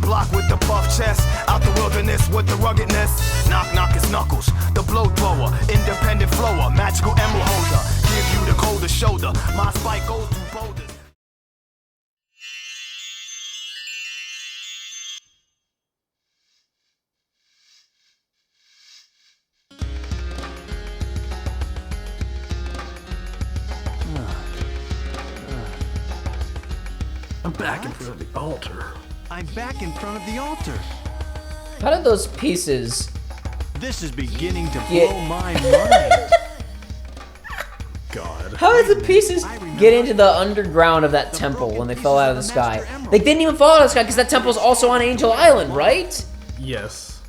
block with the buff chest, out the wilderness with the ruggedness. Knock, knock, it's Knuckles, the blow thrower, independent flower, magical emerald holder. Give you the coldest shoulder, my spike goes through boulders. I'm back in front of the altar. I'm back in front of the altar. How did those pieces... This is beginning to Yeah. blow my mind. God. How did the pieces get into the underground of that temple when they fell out of the sky? They didn't even fall out of the sky because that temple's also on Angel Island, right? Yes.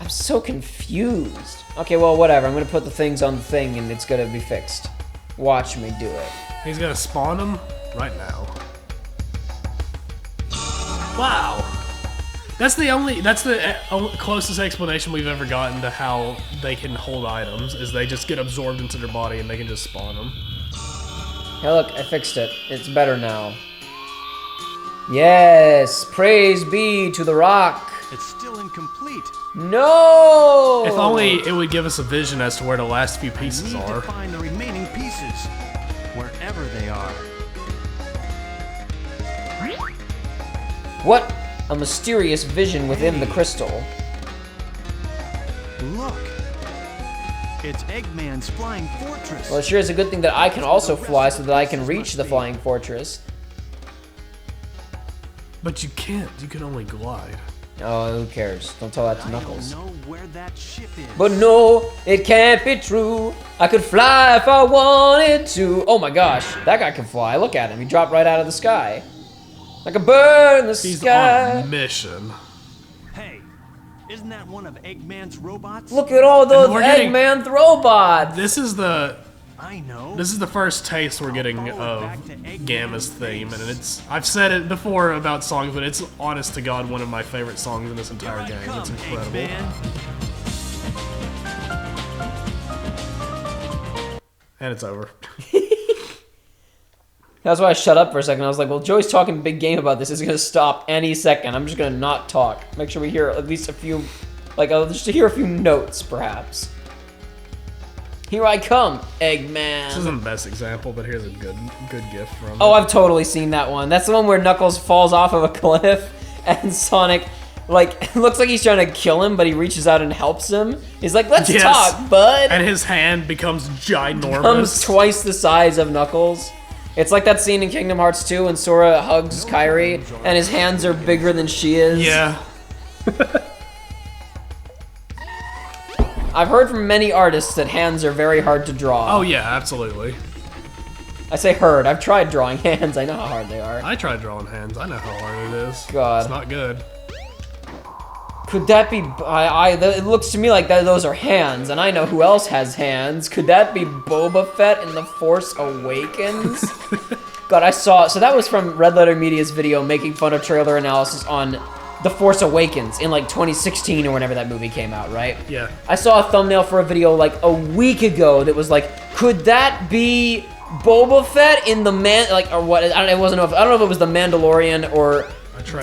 I'm so confused. Okay, well, whatever. I'm gonna put the things on the thing and it's gonna be fixed. Watch me do it. He's gonna spawn them right now. Wow. That's the closest explanation we've ever gotten to how they can hold items, is they just get absorbed into their body and they can just spawn them. Hey, look, I fixed it. It's better now. Yes, praise be to the rock. It's still incomplete. No! If only it would give us a vision as to where the last few I pieces need to are. find the remaining pieces, wherever they are. What a mysterious vision within the crystal. Look, it's Eggman's flying fortress. Well, it sure is a good thing that I can also fly so that I can reach the flying fortress. But you can't. You can only glide. Oh, who cares? Don't tell that to I don't Knuckles. know where that ship is. But no, it can't be true. I could fly if I wanted to. Oh my gosh, that guy can fly. Look at him. He dropped right out of the sky. Like a bird in the He's sky. on a mission. Hey, isn't that one of Eggman's robots? Look at all those we're getting- Eggman robots. This is the first taste we're getting of Gamma's theme, and I've said it before about songs, but it's honest to God one of my favorite songs in this entire game. It's incredible. Eggman. And it's over. That's why I shut up for a second. I was like, well, Joey's talking big game about this. It's gonna stop any second. I'm just gonna not talk. Make sure we hear at least a few, like, just to hear a few notes, perhaps. Here I come, Eggman. This isn't the best example, but here's a good gift from Oh, it. I've totally seen that one. That's the one where Knuckles falls off of a cliff and Sonic, like, looks like he's trying to kill him, but he reaches out and helps him. He's like, let's Yes. talk, bud. And his hand becomes ginormous. Becomes twice the size of Knuckles. It's like that scene in Kingdom Hearts 2 when Sora hugs Kairi and his hands are bigger than she is. Yeah. I've heard from many artists that hands are very hard to draw. Oh yeah, absolutely. I say heard. I've tried drawing hands. I know how hard they are. I tried drawing hands. I know how hard it is. God. It's not good. Could that be... it looks to me like those are hands, and I know who else has hands. Could that be Boba Fett in The Force Awakens? God, I saw... So that was from Red Letter Media's video making fun of trailer analysis on The Force Awakens in, like, 2016 or whenever that movie came out, right? Yeah. I saw a thumbnail for a video, like, a week ago that was like, could that be Boba Fett in the or what? I don't know if it was The Mandalorian or...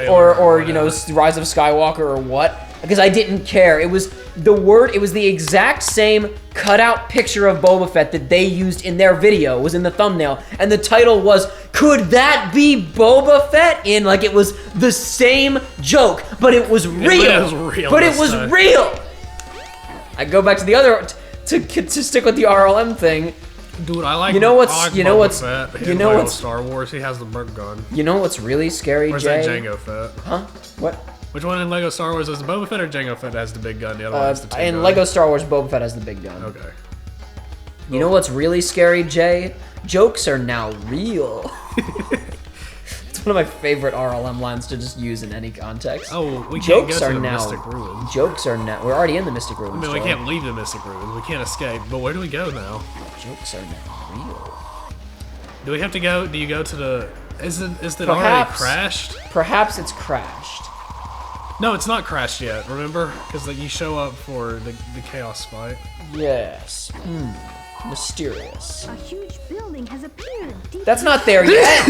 Or you know, Rise of Skywalker or what? Because I didn't care. It was the exact same cutout picture of Boba Fett that they used in their video, was in the thumbnail, and the title was, could that be Boba Fett? In, like, it was the same joke, but it was real. It was real But it this was time. real. I go back to the other, to stick with the RLM thing. Dude, I like. You know what's- I like you know Boba what's- Fett you in know Lego what's- Star Wars. He has the burp gun. You know what's really scary, Where's Jay? that Jango Fett? Huh? What? Which one in Lego Star Wars is it Boba Fett or Jango Fett that has the big gun? The other one has the two In gun? Lego Star Wars, Boba Fett has the big gun. Okay. You know what's really scary, Jay? Jokes are now real. It's one of my favorite RLM lines to just use in any context. Oh, we can't Jokes go are to the now. Mystic Ruins. Jokes are now. We're already in the Mystic I Ruins. mean, we Joey. can't leave the Mystic Ruins. We can't escape. But where do we go now? Jokes are now real. Do we have to go? Do you go to the? Is it already Perhaps. crashed? Perhaps it's crashed. No, it's not crashed yet. Remember, because you show up for the chaos fight. Yes. Mysterious. A huge building has appeared. Deep That's not there yet.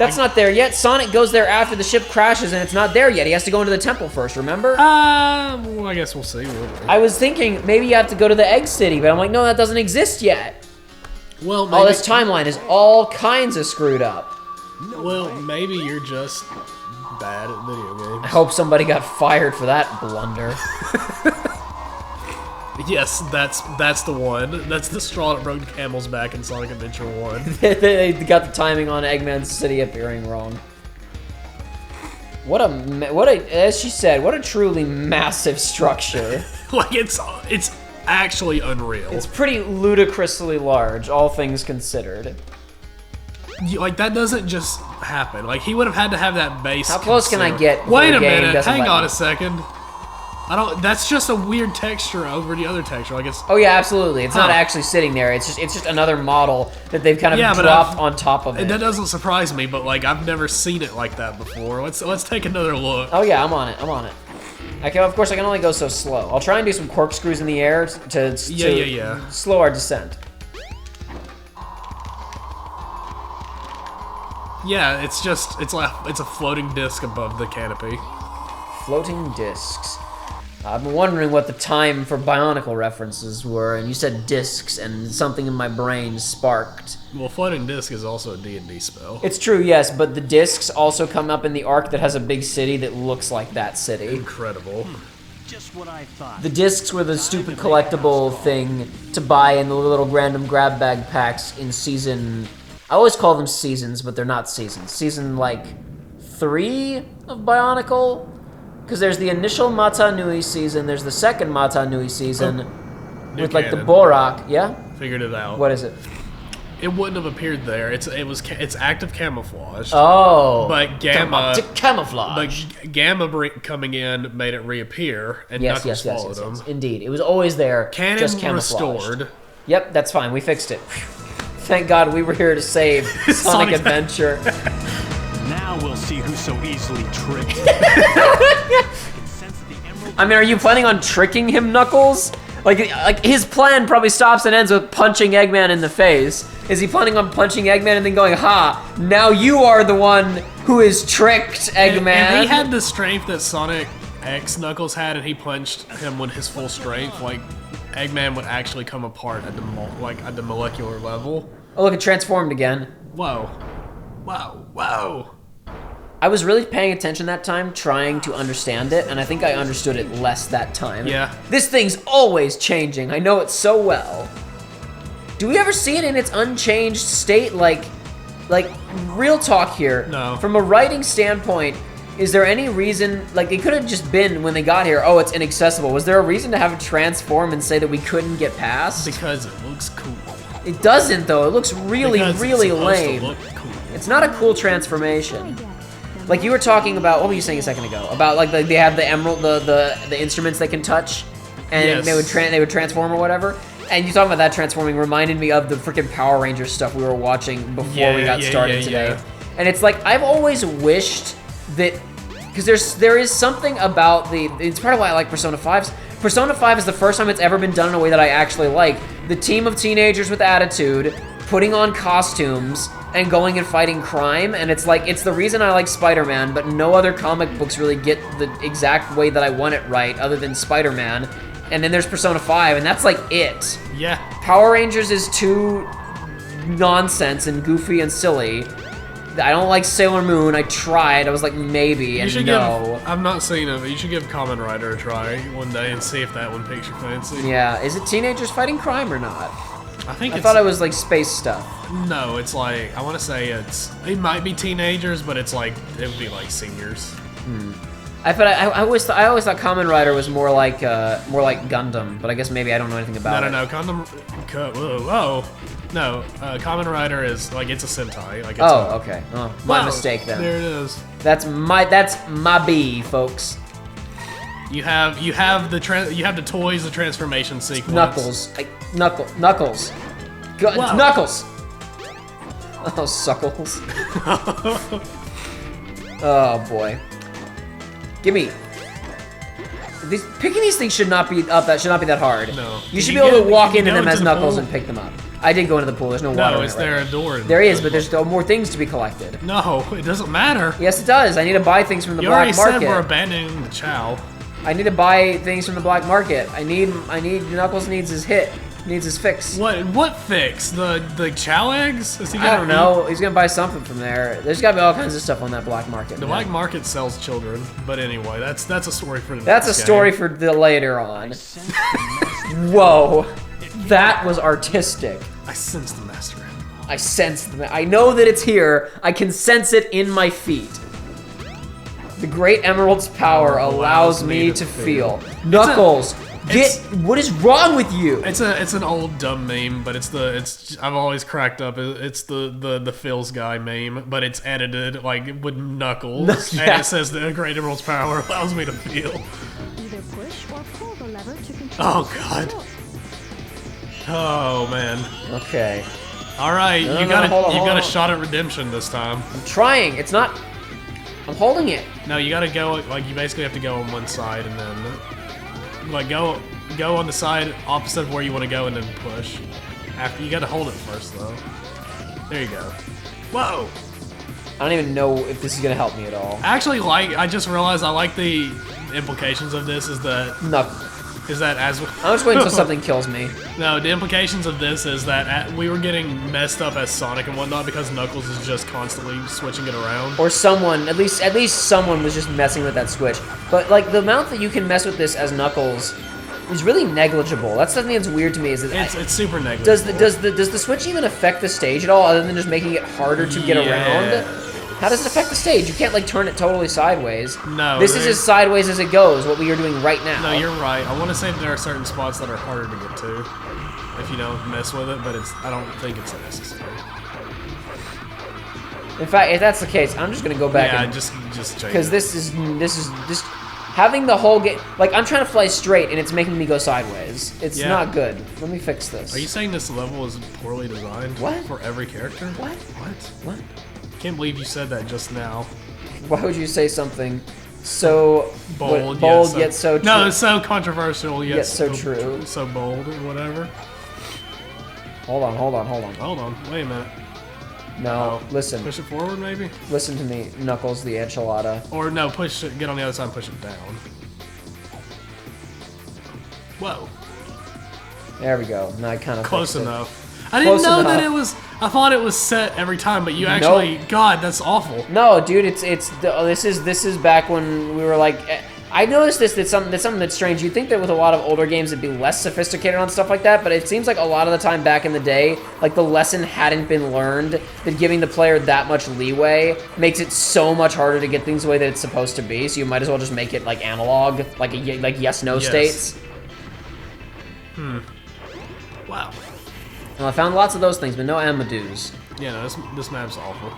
That's not there yet. Sonic goes there after the ship crashes, and it's not there yet. He has to go into the temple first, remember? Well, I guess we'll see. I was thinking maybe you have to go to the Egg City, but I'm like, no, that doesn't exist yet. Well, maybe, Oh, this timeline is all kinds of screwed up. well, maybe you're just bad at video games. I hope somebody got fired for that blunder. Yes, that's the one. That's the straw that broke the camel's back in Sonic Adventure 1. They got the timing on Eggman City appearing wrong. What a, as she said, what a truly massive structure. Like, it's actually unreal. It's pretty ludicrously large, all things considered. Like, that doesn't just happen. Like, he would have had to have that base. How close can I get before Wait the a game minute. doesn't Hang let on me? a second. That's just a weird texture over the other texture. Like, it's. Oh yeah, absolutely. It's not Huh. actually sitting there. It's just another model that they've kind of Yeah, but dropped on top of it. That doesn't surprise me, but like, I've never seen it like that before. Let's take another look. Oh yeah, I'm on it. I'm on it. Of course, I can only go so slow. I'll try and do some corkscrews in the air to Yeah. slow our descent. Yeah, it's a floating disc above the canopy. Floating discs. I've been wondering what the time for Bionicle references were, and you said discs, and something in my brain sparked. Well, floating disc is also a D&D spell. It's true, yes, but the discs also come up in the arc that has a big city that looks like that city. Incredible. Just what I thought. The discs were the stupid collectible thing to buy in the little random grab bag packs in season... I always call them seasons, but they're not seasons. Season, like, 3 of Bionicle? Because there's the initial Mata Nui season, there's the second Mata Nui season New with, like, the canon. Borak. Yeah? Figured it out. What is it? It wouldn't have appeared there. It's active camouflage. Oh. But Gamma, Camouflage. but Gamma coming in made it reappear, and Yes, Knuckles yes, yes, followed yes, yes. him. Indeed. It was always there, Canon just camouflaged. restored. Yep, that's fine. We fixed it. Thank God we were here to save Sonic Sonic- Adventure. Now we'll see who's so easily tricked. I can sense the emerald. I mean, are you planning on tricking him, Knuckles? Like his plan probably stops and ends with punching Eggman in the face. Is he planning on punching Eggman and then going, ha, now you are the one who is tricked, Eggman? And he had the strength that Sonic X Knuckles had, and he punched him with his full strength. Like, Eggman would actually come apart at the molecular level. Oh, look, it transformed again. Whoa. Whoa. Whoa. I was really paying attention that time, trying to understand it, and I think I understood it less that time. Yeah. This thing's always changing. I know it so well. Do we ever see it in its unchanged state? Like real talk here. No. From a writing standpoint, is there any reason, like, it could have just been when they got here, oh, it's inaccessible. Was there a reason to have it transform and say that we couldn't get past? Because it looks cool. It doesn't, though. It looks really, Because it's really supposed lame. to look cool. It's not a cool transformation. Like you were talking about, what were you saying a second ago? About like they have the emerald, the instruments they can touch, and Yes. they would transform or whatever. And you talking about that transforming reminded me of the freaking Power Rangers stuff we were watching before we got started today. Yeah. And it's like I've always wished that, because there is something about it's part of why I like Persona 5's. Persona 5 is the first time it's ever been done in a way that I actually like. The team of teenagers with attitude, putting on costumes, and going and fighting crime, and it's like, it's the reason I like Spider-Man, but no other comic books really get the exact way that I want it right, other than Spider-Man. And then there's Persona 5, and that's like it. Yeah. Power Rangers is too nonsense and goofy and silly. I don't like Sailor Moon. I tried. I was like, maybe, You and should no. give. I'm not seeing it, but you should give Kamen Rider a try one day and see if that one piques your fancy. Yeah, is it teenagers fighting crime or not? I think I it's. thought it was like space stuff. No, it's like, I want to say it might be teenagers, but it's like, it would be like seniors. I always thought Kamen Rider was more like Gundam, but I guess maybe I don't know anything about it. No, whoa. No, Kamen Rider is, like, it's a Sentai. Like, it's Oh, okay. Oh, my Wow, mistake then. There it is. That's my B, folks. You have the toys, the transformation sequence. Knuckles. Wow. Knuckles. Oh, suckles. Oh boy. Give me. Picking these things should not be that hard. No. You should You be able get- to walk you into go them as into the Knuckles pool. and pick them up. I did go into the pool. There's no water. No, in is it right there now. a door? There is, but there's still more things to be collected. No, it doesn't matter. Yes, it does. I need to buy things from the You black already market. said we're abandoning the Chow. I need to buy things from the black market. I need Knuckles needs his hit. Needs his fix. What fix? The Chow eggs? Is he I gonna don't know. He's gonna buy something from there. There's gotta be all kinds of stuff on that black market. The black market sells children, but anyway, that's a story for the That's a next story game. for the later on. Whoa, that was artistic. I sense the master end. I sense the. I know that it's here. I can sense it in my feet. The Great Emerald's power allows me to feel. Knuckles, what is wrong with you? It's an old dumb meme, but I've always cracked up. It's the Phil's guy meme, but it's edited like with Knuckles, Yeah. and it says the Great Emerald's power allows me to feel. Either push or pull the lever to control. Oh god. Oh man. Okay, All right, No, you no, got hold on, you hold got a on. shot at redemption this time. I'm trying. It's not. I'm holding it. No, you gotta go, like, you basically have to go on one side and then, like, go on the side opposite of where you want to go and then push. After, you gotta hold it first, though. There you go. Whoa! I don't even know if this is gonna help me at all. Actually, I just realized I like the implications of this is that as... I'm just waiting until something kills me. No, the implications of this is that we were getting messed up as Sonic and whatnot because Knuckles is just constantly switching it around. Or someone, at least someone was just messing with that switch. But like the amount that you can mess with this as Knuckles is really negligible. That's something that's weird to me. Is that It's super negative. does the switch even affect the stage at all, other than just making it harder to get around? How does it affect the stage? You can't like turn it totally sideways. No, This is as sideways as it goes. What we are doing right now. No, you're right. I want to say that there are certain spots that are harder to get to if you don't mess with it, but I don't think it's necessary. In fact, if that's the case, I'm just gonna go back Yeah, and just check. because this is just having the whole game. Like I'm trying to fly straight and it's making me go sideways. It's Yeah. not good. Let me fix this. Are you saying this level is poorly designed? What? For every character? What? What? What? Can't believe you said that just now. Why would you say something so Bold, yet so true? No, it's so controversial yet, Yet so true. So bold or whatever. Hold on. Hold on, wait a minute. No, listen. Push it forward, maybe? Listen to me, Knuckles the enchilada. Or no, push it, get on the other side and push it down. Whoa. There we go. Now I kind of Close fixed it. enough. I didn't Close know that enough. it was. I thought it was set every time, but you actually. God, that's awful. No, dude, this is back when we were like. I noticed that's something that's strange. You'd think that with a lot of older games it'd be less sophisticated on stuff like that, but it seems like a lot of the time back in the day, like the lesson hadn't been learned that giving the player that much leeway makes it so much harder to get things the way that it's supposed to be. So you might as well just make it like analog, like yes/no Yes. states. Wow. Well, I found lots of those things, but no Amadeus. Yeah, no, this map's awful.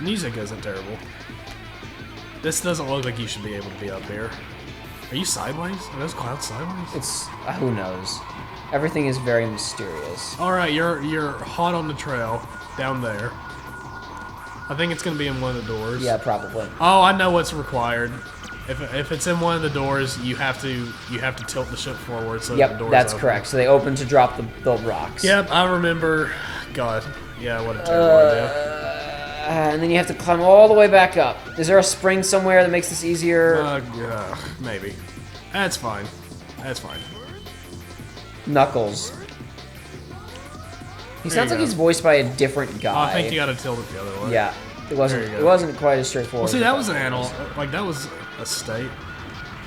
Music isn't terrible. This doesn't look like you should be able to be up here. Are you sideways? Are those clouds sideways? It's who knows. Everything is very mysterious. All right, you're hot on the trail down there. I think it's gonna be in one of the doors. Yeah, probably. Oh, I know what's required. If it's in one of the doors, you have to tilt the ship forward so the Yep, doors that's open. correct. So they open to drop the rocks. Yep, I remember. God, yeah, what a terrible idea. And then you have to climb all the way back up. Is there a spring somewhere that makes this easier? Yeah, maybe. That's fine. That's fine. Knuckles. He There sounds you like go. he's voiced by a different guy. I think you gotta tilt it the other way. Yeah, it wasn't. There you It go. wasn't quite as straightforward. Well, see, as that I was an thought it animal. Like, that was a state.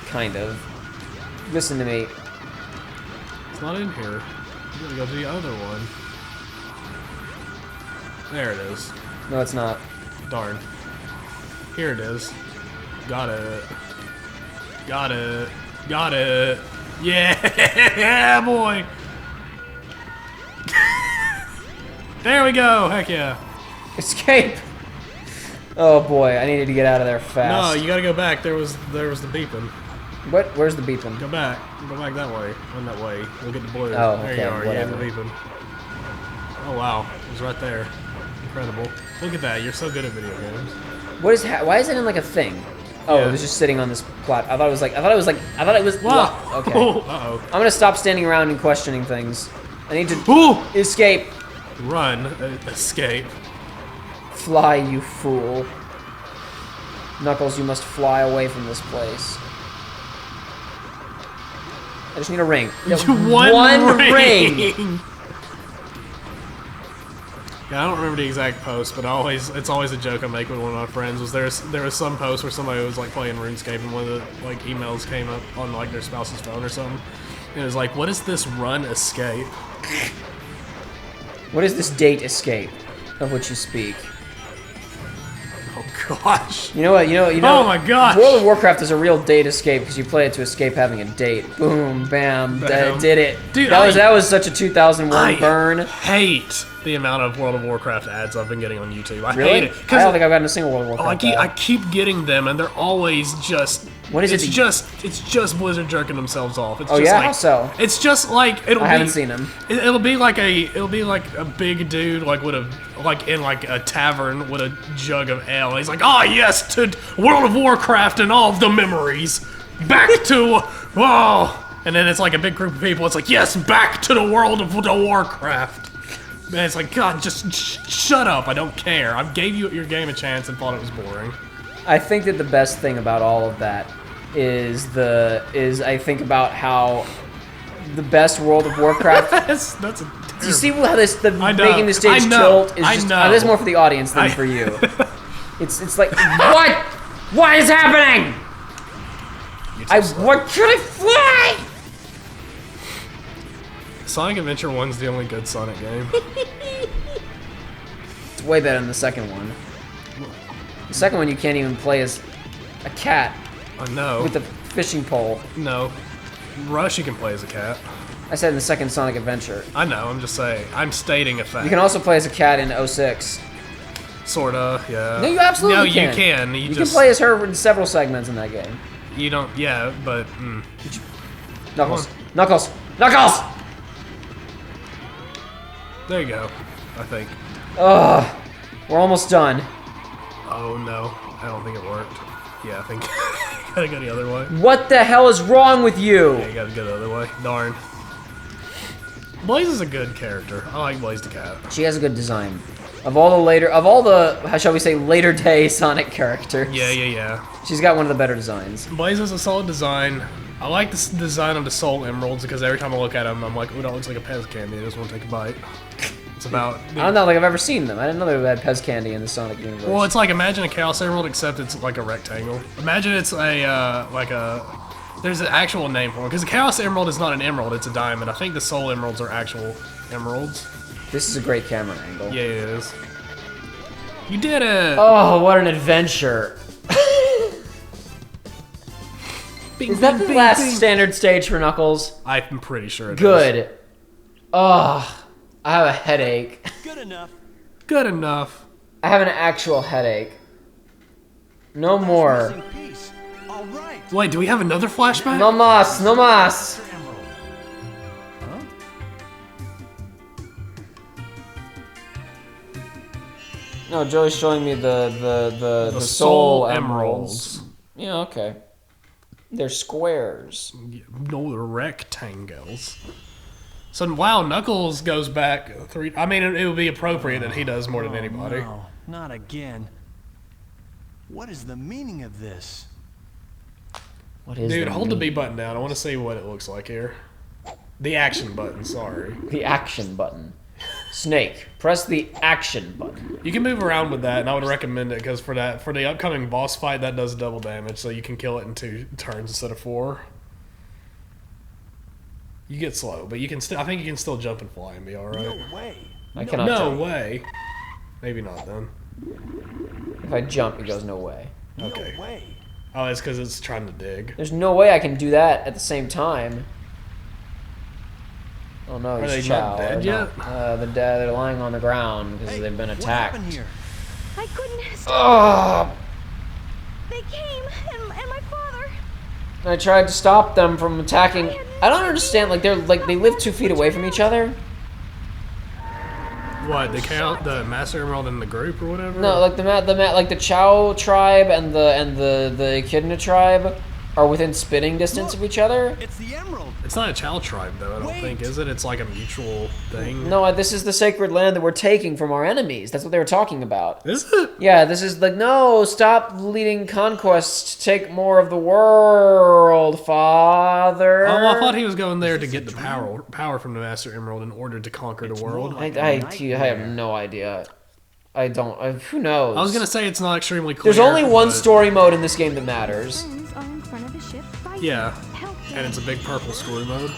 Kind of. Listen to me. It's not in here. You gotta go to the other one. There it is. No, it's not. Darn. Here it is. Got it. Got it. Got it. Yeah, boy. There we go. Heck yeah. Escape. Oh boy, I needed to get out of there No, fast. you gotta go back. There was the beeping. What? Where's the beeping? Go back. Go back that way. Run that way. We'll get the blue. Oh, there okay, you are. whatever. Yeah, the beeping. Oh wow, it was right there. Incredible. Look at that. You're so good at video games. What is? Why is it in like a thing? Oh, Yeah. it was just sitting on this plat. I thought it was. Whoa. Okay. Uh-oh. I'm gonna stop standing around and questioning things. I need to Ooh! escape. Run. Escape. Fly, you fool. Knuckles, you must fly away from this place. I just need a ring. One ring! Yeah, I don't remember the exact post, but it's always a joke I make with one of my friends. There was some post where somebody was like playing RuneScape and one of the like emails came up on like their spouse's phone or something. And it was like, what is this run escape? What is this date escape of which you speak? Oh gosh. You know what? You know. Oh my gosh. World of Warcraft is a real date escape because you play it to escape having a date. Boom, bam, did it. Dude, that was such a 2001 burn. I hate the amount of World of Warcraft ads I've been getting on YouTube. I Really? hate it. I don't think I've gotten a single World of Warcraft ad. I keep getting them, and they're always just. What is it? It's just Blizzard jerking themselves off. It's Oh, just yeah? like, How so? It's just like I haven't seen them. It'll be like a big dude like with in a tavern with a jug of ale. He's like, oh yes, to World of Warcraft and all of the memories, back to and then it's like a big group of people. It's like, yes, back to the World of the Warcraft. Man, it's like, God, just shut up. I don't care. I gave you your game a chance and thought it was boring. I think that the best thing about all of that is I think about how the best World of Warcraft. that's a terrible. Do you see how I know. making the stage I know. tilt is I just? know. This is more for the audience than for you. It's like what? What is happening? What could I fly? Sonic Adventure 1's the only good Sonic game. It's way better than the second one. The second one you can't even play as a cat I know. with a fishing pole. No. Rush you can play as a cat. I said in the second Sonic Adventure. I know, I'm just saying. I'm stating a fact. You can also play as a cat in 06. Sorta, yeah. No, you absolutely can. No, you can. You can play as her in several segments in that game. You don't, yeah, but, Knuckles. Knuckles. Knuckles! There you go, I think. Ugh. We're almost done. Oh, no. I don't think it worked. Yeah, I think gotta go the other way. What the hell is wrong with you? Yeah, you gotta go the other way. Darn. Blaze is a good character. I like Blaze the Cat. She has a good design. Of all the, how shall we say, later day Sonic characters. Yeah. She's got one of the better designs. Blaze is a solid design. I like the design of the Soul Emeralds because every time I look at them, I'm like, ooh, that looks like a Pez candy. I just want to take a bite. It's about... I don't know, like I've ever seen them. I didn't know they had Pez candy in the Sonic universe. Well, it's like, imagine a Chaos Emerald, except it's like a rectangle. Imagine it's there's an actual name for it, because the Chaos Emerald is not an emerald, it's a diamond. I think the Soul Emeralds are actual emeralds. This is a great camera angle. Yeah, it is. You did it! Oh, what an adventure. Is that the last standard stage for Knuckles? I'm pretty sure it is. Good. Oh, I have a headache. Good enough. Good enough. I have an actual headache. No more. Missing piece. All right. Wait, do we have another flashback? No mas, no mas. Emerald. No, Joey's showing me the soul emeralds. Yeah, okay. They're squares. No, they're rectangles. So, wow, Knuckles goes back 3... I mean, it would be appropriate that he does more than anybody. No, not again. What is the meaning of this? What is Dude, hold the meaning? B button down. I want to see what it looks like here. The action button, sorry. The action button. Snake, press the action button. You can move around with that, and I would recommend it because for the upcoming boss fight, that does double damage, so you can kill it in 2 turns instead of 4. You get slow, but you can still. I think you can still jump and fly and be all right. No way. I cannot No jump. way. Maybe not then. If I jump, it goes no way. Okay. No way. Oh, it's because it's trying to dig. There's no way I can do that at the same time. Oh no, Are he's they not Chow. dead They're not. They're lying on the ground because Hey, they've been what attacked. happened here? I couldn't stop. Oh! They came, and my father. I tried to stop them from attacking. I don't understand. Like they live 2 feet away from each other. What? They count the Master Emerald in the group or whatever? No, like the Chow tribe and the Echidna tribe are within spitting distance of each other. It's the emerald. It's not a Chow tribe, though, I don't think, is it? It's like a mutual thing. No, this is the sacred land that we're taking from our enemies. That's what they were talking about. Is it? Yeah, this is like, no, stop leading conquest. Take more of the world, father. Oh, I thought he was going there to get the power from the Master Emerald in order to conquer the world. I have no idea. I don't. Who knows? I was gonna say it's not extremely clear. There's only one but- story mode in this game that matters. Friends are in front of the ship fighting. Yeah, Help and it's a big purple story mode.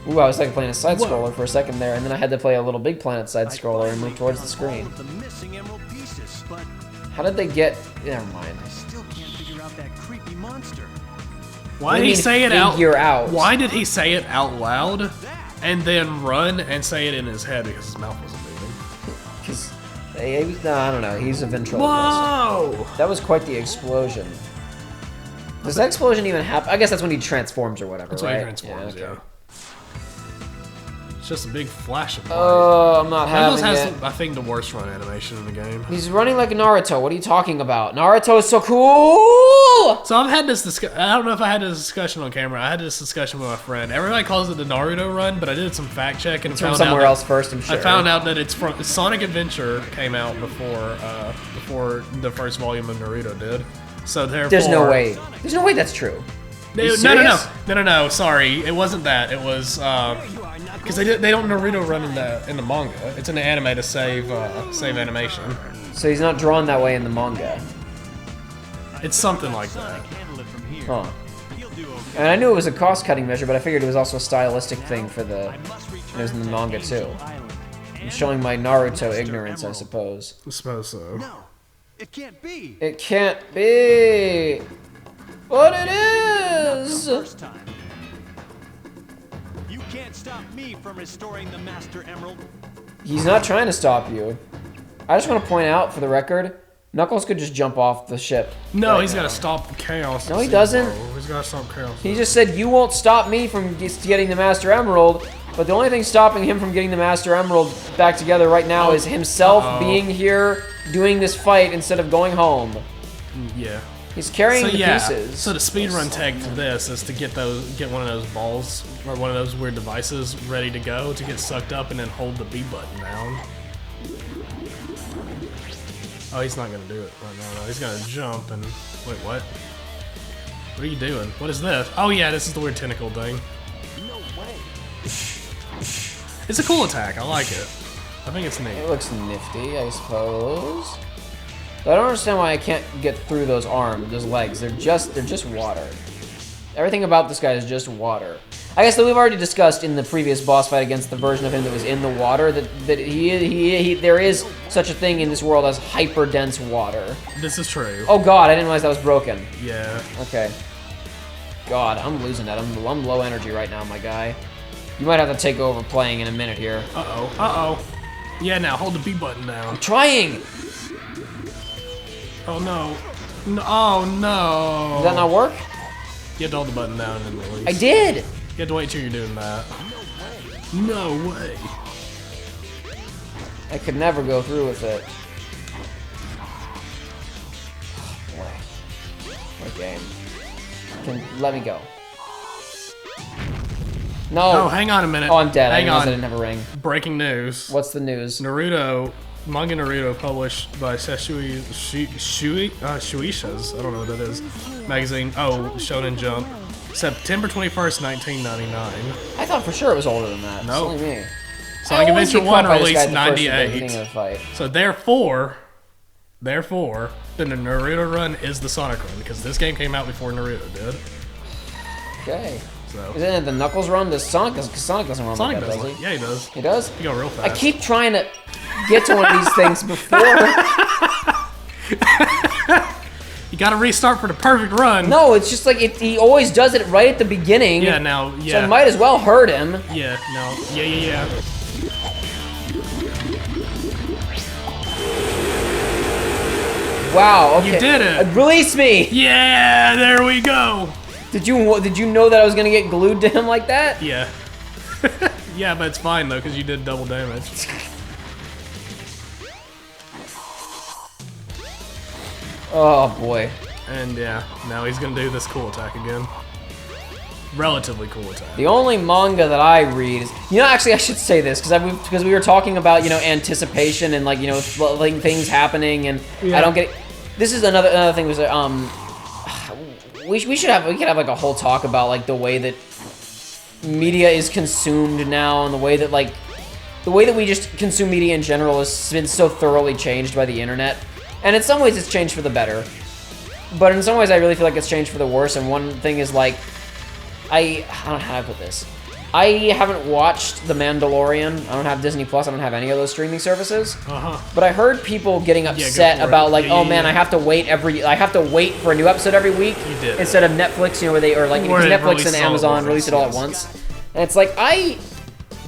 Ooh, I was like playing a side scroller for a second there, and then I had to play a Little Big Planet side scroller and move towards the screen. The missing emerald pieces, but How did they get? Never mind. I still can't figure out that creepy monster. Why do did you he mean say it figure out? Why did he say it out loud and then run and say it in his head because his mouth wasn't moving? Because no, I don't know. He's a ventriloquist. Whoa! That was quite the explosion. Does that explosion even happen? I guess that's when he transforms or whatever, That's right? why he transforms, yeah. okay. It's just a big flash of light. Oh, I'm not Knuckles having has, it. I think, the worst run animation in the game. He's running like Naruto. What are you talking about? Naruto is so cool! So I've had this discussion. I don't know if I had this discussion on camera. I had this discussion with my friend. Everybody calls it the Naruto run, but I did some fact check and It's from found somewhere out else first, I'm sure. I found out that it's from Sonic Adventure came out before the first volume of Naruto did. So therefore, There's no way. There's no way that's true. Are you serious? No. Sorry, it wasn't that. It was because they don't Naruto run in the manga. It's in the anime to save animation. So he's not drawn that way in the manga. It's something like that. Handle it from here. Huh. He'll do okay. And I knew it was a cost-cutting measure, but I figured it was also a stylistic thing for the... I must return It was in the to manga, Angel too. Island. I'm showing my Naruto ignorance, I suppose. I suppose so. No, it can't be. It can't be... But it is! First time. You can't stop me from restoring the Master Emerald. He's not trying to stop you. I just want to point out, for the record, Knuckles could just jump off the ship. No, right he's now. got to stop chaos. No, he doesn't. He's got to stop chaos. He just said, you won't stop me from getting the Master Emerald, but the only thing stopping him from getting the Master Emerald back together right now is himself being here, doing this fight instead of going home. Yeah. He's carrying So the yeah, pieces. so the speedrun tag to this is to get one of those balls or one of those weird devices ready to go to get sucked up and then hold the B button down. Oh, he's not gonna do it right now. No, he's gonna jump and wait. What? What are you doing? What is this? Oh yeah, this is the weird tentacle thing. No way. It's a cool attack. I like it. I think it's neat. It looks nifty, I suppose. But I don't understand why I can't get through those arms, those legs. They're just water. Everything about this guy is just water. I guess that we've already discussed in the previous boss fight against the version of him that was in the water that there is such a thing in this world as hyper dense water. This is true. Oh god, I didn't realize that was broken. Yeah. Okay. God, I'm losing that. I'm low energy right now, my guy. You might have to take over playing in a minute here. Uh oh. Yeah. Now hold the B button down. Trying. Oh no. Oh no. Did that not work? You have to hold the button down and then release. I did. You have to wait till you're doing that. No way. I could never go through with it. What game? Let me go. No. Oh, hang on a minute. Oh, I'm dead. I Hang didn't realize I on. didn't have a ring. Breaking news. What's the news? Naruto, manga Naruto, published by Shueisha's, I don't know what that is, magazine. Oh, Shonen Jump. September 21st, 1999. I thought for sure it was older than that. No. Silly me. Sonic I always Adventure get caught 1 by this guy released at the first at the beginning 98. of the fight. So therefore, the Naruto run is the Sonic run, because this game came out before Naruto did. Okay. So Isn't it the Knuckles run? Sonic doesn't run Sonic like that, does does it. he? Yeah, he does. He does? He go real fast. I keep trying to get to one of these things before. You gotta restart for the perfect run. No, it's just like he always does it right at the beginning. Yeah, now, So yeah. I might as well hurt him. Yeah, no. Yeah. Wow. Okay. You did it. Release me. Yeah, there we go. Did you know that I was gonna get glued to him like that? Yeah. Yeah, but it's fine though, because you did double damage. Oh boy. And yeah, now he's gonna do this cool attack again. Relatively cool attack. The only manga that I read is, actually I should say this because we were talking about anticipation and like like things happening and I don't get. This is another thing was we could have like a whole talk about like the way that media is consumed now and the way that we just consume media in general has been so thoroughly changed by the internet. And in some ways it's changed for the better, but in some ways I really feel like it's changed for the worse. And one thing is like. I don't know how to put this. I haven't watched The Mandalorian. I don't have Disney Plus. I don't have any of those streaming services. But I heard people getting upset about like, man, I have to wait for a new episode every week instead of Netflix, where because Netflix and Amazon release it all at once. And it's like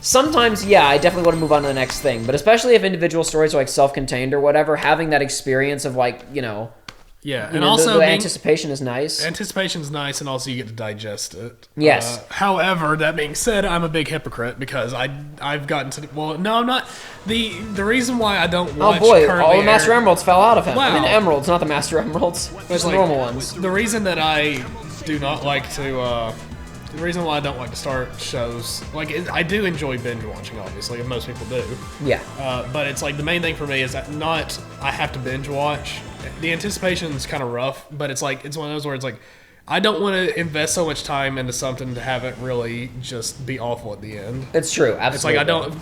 sometimes, I definitely want to move on to the next thing. But especially if individual stories are like self-contained or whatever, having that experience of like, Yeah, and also the anticipation is nice. Anticipation's nice, and also you get to digest it. Yes. However, that being said, I'm a big hypocrite because I've gotten to I'm not. The reason why I don't watch. Oh boy! All the Master Emeralds fell out of him. Wow. I mean, Emeralds, not the Master Emeralds. There's the normal ones. The reason that I do not like to. The reason why I don't like to start shows, I do enjoy binge watching, obviously, and most people do. Yeah. But it's like the main thing for me is that I have to binge watch. The anticipation's kind of rough, but it's one of those where it's like, I don't want to invest so much time into something to have it really just be awful at the end. It's true, absolutely. It's like I don't.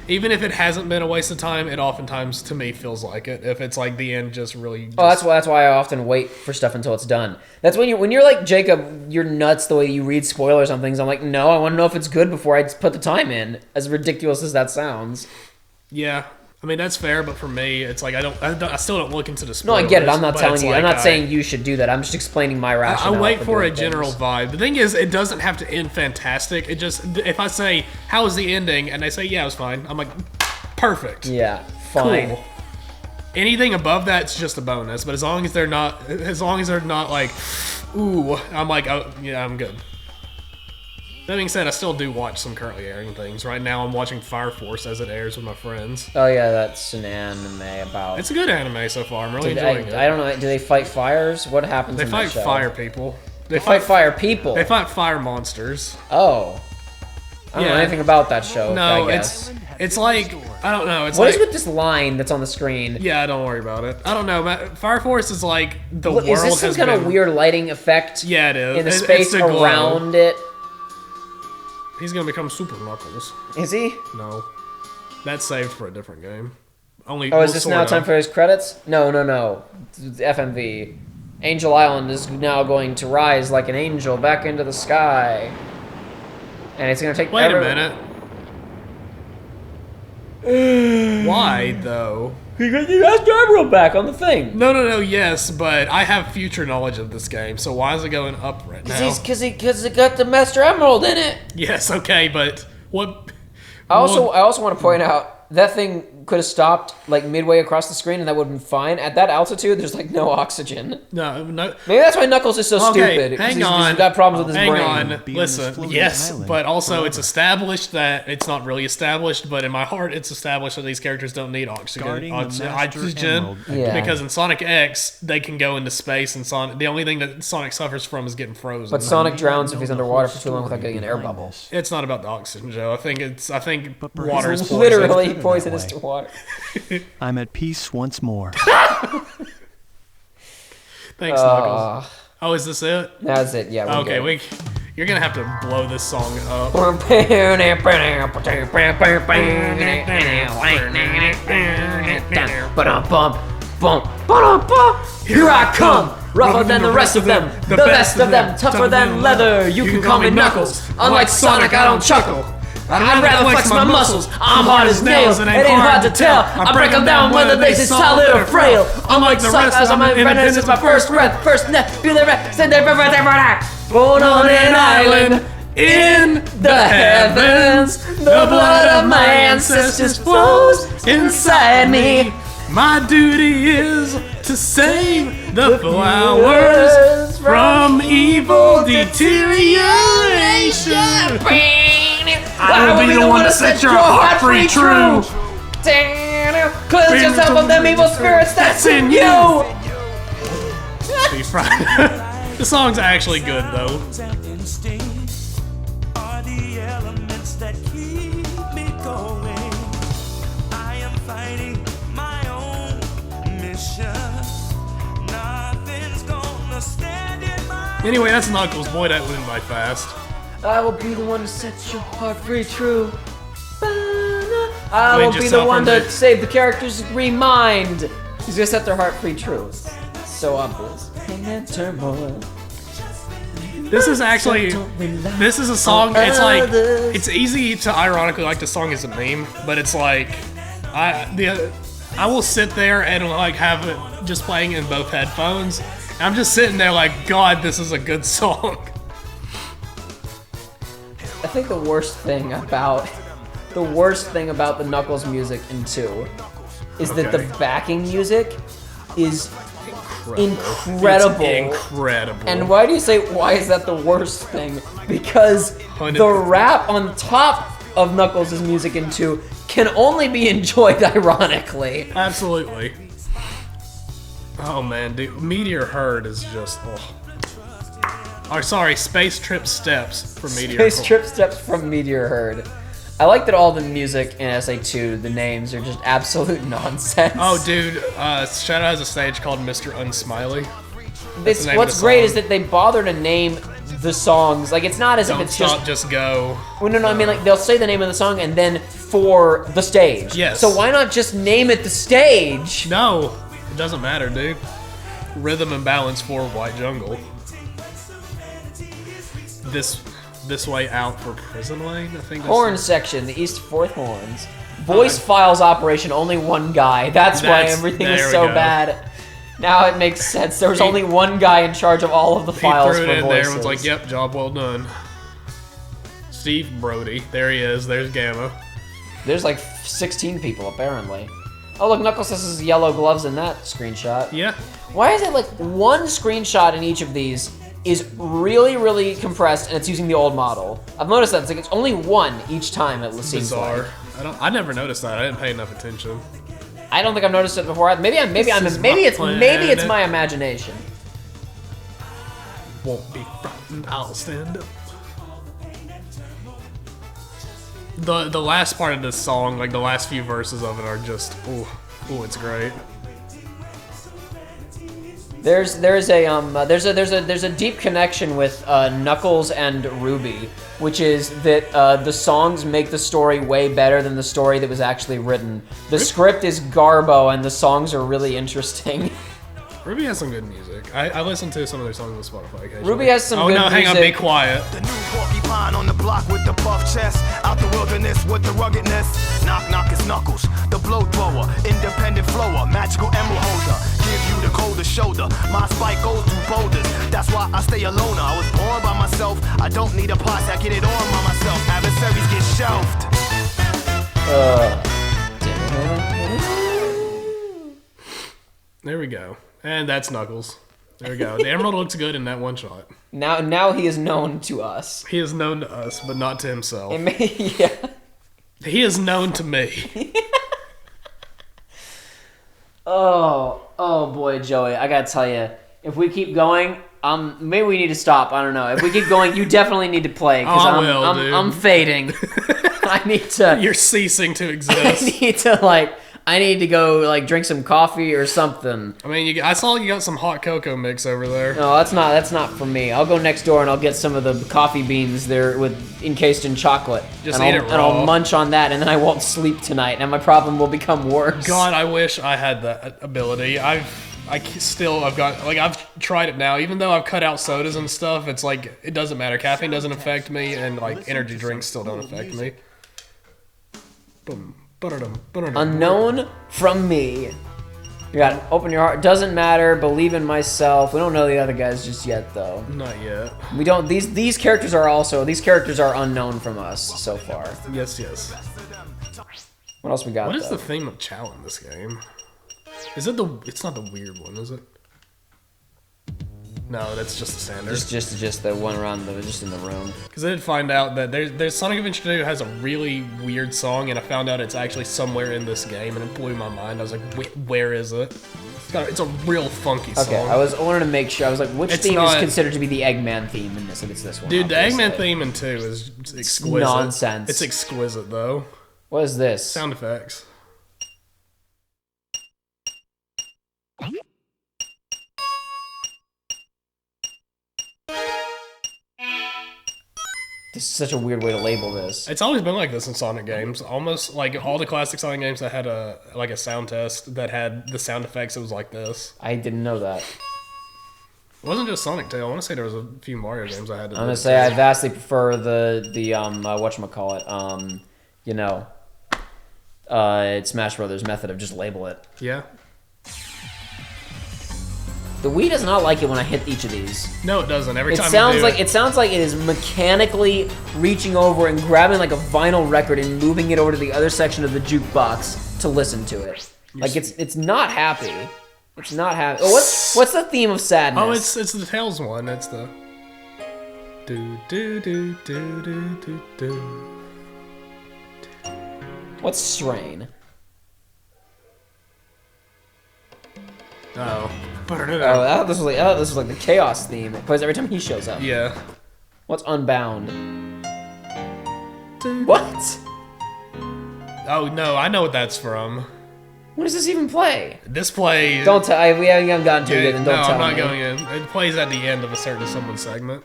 Even if it hasn't been a waste of time, it oftentimes to me feels like it. If it's like the end just really. That's why I often wait for stuff until it's done. That's when you're like Jacob, you're nuts the way you read spoilers on things. I'm like, no, I want to know if it's good before I put the time in. As ridiculous as that sounds. Yeah, I mean that's fair, but for me, it's like I still don't look into the spoilers. No, I get it. I'm not telling you. I'm not saying you should do that. I'm just explaining my rationale. I wait for a general vibe. The thing is, it doesn't have to end fantastic. It just if I say how was the ending and they say yeah, it was fine. I'm like, perfect. Yeah, fine. Cool. Anything above that's just a bonus. But as long as they're not like, ooh, I'm like, oh yeah, I'm good. That being said, I still do watch some currently airing things. Right now, I'm watching Fire Force as it airs with my friends. Oh yeah, that's an anime about. It's a good anime so far. I'm really enjoying it. I don't know. Do they fight fires? What happens? They in fight that show? fire people. They fight fire people. They fight fire monsters. Oh. I don't know anything about that show. No, I guess. it's like I don't know. It's what like, is with this line that's on the screen? Yeah, don't worry about it. I don't know. Fire Force is like the world is this some kind of weird lighting effect? Yeah, it is. In the space around it. He's gonna become Super Knuckles. Is he? No, that's saved for a different game. Is this now time for his credits? No. FMV. Angel Island is now going to rise like an angel back into the sky. And it's gonna take. Wait a minute. Why though? Because you got Gabriel back on the thing. No, yes, but I have future knowledge of this game, so why is it going up right now? Because it got the Master Emerald in it. Yes, okay, but what... I also want to point out, that thing could have stopped like midway across the screen and that would have been fine. At that altitude, there's like no oxygen. No. Maybe that's why Knuckles is so stupid. Hang he's on. got problems with his brain. Hang on. Listen, yes, but also it's established that it's not really established, but in my heart it's established that these characters don't need oxygen because in Sonic X they can go into space and Sonic. The only thing that Sonic suffers from is getting frozen. But Sonic drowns if he's underwater for too long without getting an air bubble. It's not about the oxygen, Joe. I think water is poison. Literally poisonous to water. I'm at peace once more. Thanks, Knuckles. Oh, is this it? That's it, yeah. Okay, you're gonna have to blow this song up. Here I come! Rougher than the rest of them, the best of them, tougher than leather. You can call me Knuckles. Unlike Sonic, I don't chuckle. I'd rather flex my muscles. I'm hard as nails. It ain't hard to tell. I break them down whether they say solid or frail. Unlike the rest of them, I'm independent since my first breath. First net, feel the rest, send their born on an island in the heavens. The blood of my ancestors flows inside me. My duty is to save the flowers from evil deterioration. I will be the one to set your heart free true. Cleanse yourself of them evil spirits that's in you. be fried. The song's actually good though. Anyway, that's Knuckles. Boy, that went by fast. I will be the one to set your heart free true. I will be the one to save the character's remind. He's gonna set their heart free true. So obvious. This is actually, this is a song, it's like, it's easy to ironically like the song as a meme, but it's like, I will sit there and like have it just playing in both headphones. I'm just sitting there like, God, this is a good song. I think the worst thing about the Knuckles music in 2 is that the backing music is incredible. It's incredible. And why do you say, why is that the worst thing? Because the rap on top of Knuckles' music in 2 can only be enjoyed ironically. Absolutely. Oh man, dude, Meteor Herd is just, oh, sorry, Space Trip Steps from Meteor Herd. Space Trip Steps from Meteor Herd. I like that all the music in SA2, the names are just absolute nonsense. Oh, dude, Shadow has a stage called Mr. Unsmiley. What's great is that they bother to name the songs. Like, it's not as if it's just go. Well, no, I mean, like, they'll say the name of the song and then for the stage. Yes. So why not just name it the stage? No, it doesn't matter, dude. Rhythm and balance for White Jungle. This way out for Prison Lane, I think. Horn section, the East 4th horns. Voice files operation, only one guy. That's why everything is so bad. Now it makes sense. There was only one guy in charge of all of the files for voices. He threw it in there and was like, yep, job well done. Steve Brody. There he is. There's Gamma. There's like 16 people, apparently. Oh, look, Knuckles has his yellow gloves in that screenshot. Yeah. Why is it like one screenshot in each of these is really, really compressed, and it's using the old model? I've noticed that. It's like it's only one each time, it seems bizarre. Like. I never noticed that. I didn't pay enough attention. I don't think I've noticed it before. Maybe it's my imagination. Won't be frightened. I'll stand up. The last part of this song, like the last few verses of it, are just oh, it's great. There's a deep connection with Knuckles and Ruby, which is that the songs make the story way better than the story that was actually written. The script is garbo, and the songs are really interesting. Ruby has some good music. I listen to some of their songs on Spotify occasionally. Ruby has some good music. Oh no, hang on, be quiet. The new porcupine on the block with the buff chest. Out the wilderness with the ruggedness. Knock, knock, it's Knuckles. The blow thrower, independent flower, magical emerald holder. Give you the coldest shoulder. My spike goes through boulders. That's why I stay alone. I was born by myself. I don't need a posse. I get it on by myself. Adversaries get shelved. There we go. And that's Knuckles. There we go. The Emerald looks good in that one shot. Now he is known to us. He is known to us, but not to himself. Yeah. He is known to me. Oh boy, Joey, I gotta tell you, if we keep going, maybe we need to stop. I don't know. If we keep going, you definitely need to play because I'm fading. I need to. You're ceasing to exist. I need to go drink some coffee or something. I mean, I saw you got some hot cocoa mix over there. No, that's not for me. I'll go next door and I'll get some of the coffee beans there encased in chocolate. Just eat it raw. And I'll munch on that, and then I won't sleep tonight, and my problem will become worse. God, I wish I had that ability. I've tried it now. Even though I've cut out sodas and stuff, it's like it doesn't matter. Caffeine doesn't affect me, and energy drinks still don't affect me. Boom. Unknown from me. You gotta open your heart. Doesn't matter. Believe in myself. We don't know the other guys just yet, though. Not yet. We don't. These characters are unknown from us so far. Yes. What else we got? What is the theme of Chow in this game? Is it it's not the weird one, is it? No, that's just the standard. Just the one around just in the room. Because I did find out that there's Sonic Adventure 2 has a really weird song, and I found out it's actually somewhere in this game, and it blew my mind. I was like, where is it? It's a real funky song. Okay, I wanted to make sure. I was like, which It's theme not- is considered to be the Eggman theme in this? And it's this one. Dude, the obviously. Eggman theme in 2 is exquisite. Nonsense. It's exquisite, though. What is this? Sound effects. This is such a weird way to label this. It's always been like this in Sonic games. Almost like all the classic Sonic games that had a sound test that had the sound effects, it was like this. I didn't know that. It wasn't just Sonic 2. I want to say there was a few Mario games I had to I'm gonna say I vastly prefer the whatchamacallit, Smash Brothers method of just label it. Yeah. The Wii does not like it when I hit each of these. No, it doesn't. Every It time sounds you do like it sounds like it is mechanically reaching over and grabbing like a vinyl record and moving it over to the other section of the jukebox to listen to it. Like it's not happy. It's not happy. Oh, what's the theme of sadness? Oh, it's the Tails one. It's the do do do do do do do. What's Strain? Oh. Oh, I thought this was like the Chaos theme. It plays every time he shows up. Yeah. What's Unbound? What? Oh no, I know what that's from. When does this even play? This plays. Don't tell. We haven't gotten to it yet, and don't no, tell I'm not me. going in. It plays at the end of a certain someone segment.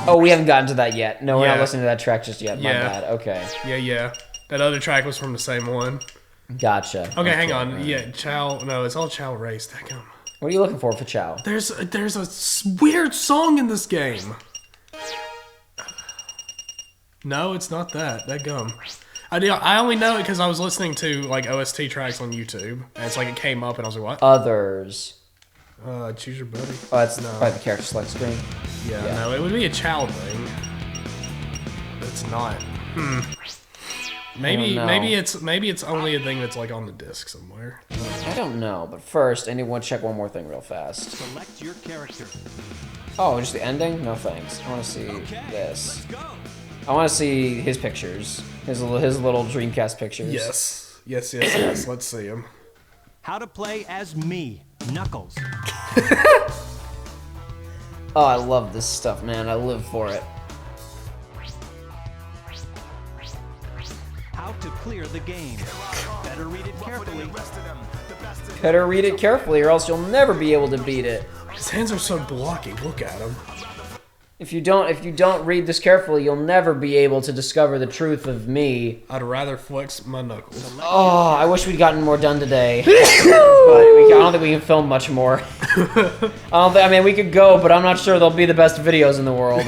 Oh, we haven't gotten to that yet. No, we're not Yeah. listening to that track just yet. My Yeah. bad. Okay. Yeah. That other track was from the same one. Gotcha. Okay, hang on. Yeah, Chow. No, it's all Chow Race. Damn. What are you looking for Chow? There's a weird song in this game. No, it's not that. That gum. I only know it because I was listening to like OST tracks on YouTube, and it's like it came up, and I was like, "What?" Others. Choose your buddy. Oh, that's probably the character select screen. Yeah, Yeah. no, it would be a child thing. It's not. Maybe know. maybe it's only a thing that's like on the disc somewhere. I don't know, but first I need to check one more thing real fast. Select your character. Oh, just the ending? No thanks. I want to see this. Go. I want to see his pictures. His little Dreamcast pictures. Yes. Let's see him. How to play as me, Knuckles. Oh, I love this stuff, man. I live for it. How to clear the game. Better read it carefully. Better read it carefully, or else you'll never be able to beat it. His hands are so blocky. Look at him. If you don't read this carefully, you'll never be able to discover the truth of me. I'd rather flex my knuckles. Oh, I wish we'd gotten more done today. But I don't think we can film much more. I mean, we could go, but I'm not sure they'll be the best videos in the world.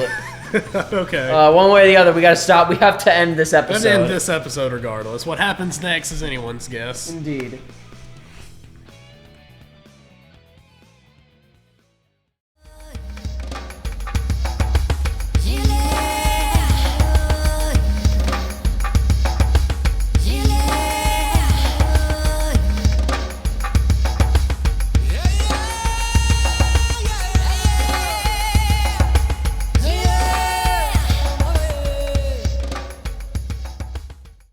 Okay. One way or the other, we gotta stop. We have to end this Let's episode. end this episode regardless. What happens next is anyone's guess. Indeed.